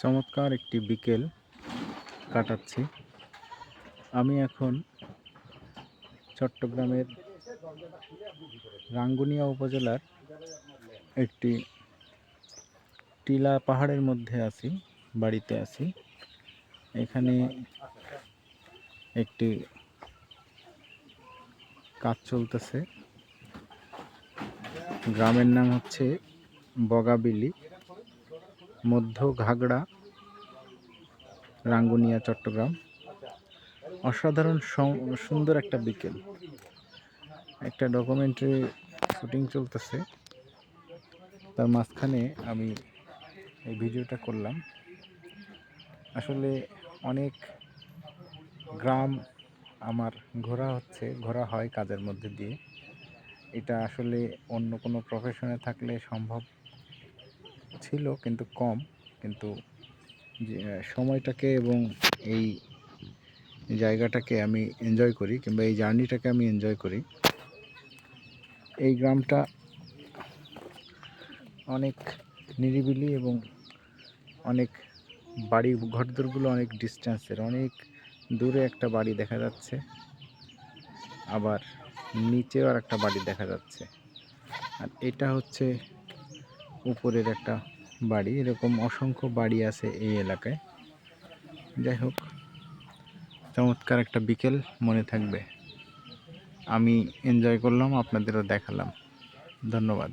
চমৎকার একটি বিকেল কাটাচ্ছি। আমি এখন চট্টগ্রামের রাঙ্গুনিয়া উপজেলার একটি টিলা পাহাড়ের মধ্যে আছি, বাড়িতে আছি। এখানে একটি কাজ চলতেছে। গ্রামের নাম হচ্ছে বগাবিলি, মধ্য ঘাগড়া, রাঙ্গুনিয়া, চট্টগ্রাম। অসাধারণ সুন্দর একটা বিকেল। একটা ডকুমেন্টারি শুটিং চলতেছে, তার মাঝখানে আমি এই ভিডিওটা করলাম। আসলে অনেক গ্রাম আমার ঘোরা হয় কাজের মধ্যে দিয়ে। এটা আসলে অন্য কোনো প্রফেশনে থাকলে সম্ভব ছিল, কিন্তু কম। কিন্তু সময়টাকে এবং এই জায়গাটাকে আমি এনজয় করি, কিংবা এই জার্নিটাকে আমি এনজয় করি। এই গ্রামটা অনেক নিরিবিলি এবং অনেক বাড়ি ঘরদোরগুলো অনেক ডিস্টেন্সের, অনেক দূরে একটা বাড়ি দেখা যাচ্ছে, আবার নিচেও আর একটা বাড়ি দেখা যাচ্ছে। আর এটা হচ্ছে উপরের একটা বাড়ি। এরকম অসংখ্য বাড়ি আছে এই এলাকায়। যাই হোক, চমৎকার একটা বিকেল মনে থাকবে। আমি এনজয় করলাম, আপনাদেরও দেখালাম। ধন্যবাদ।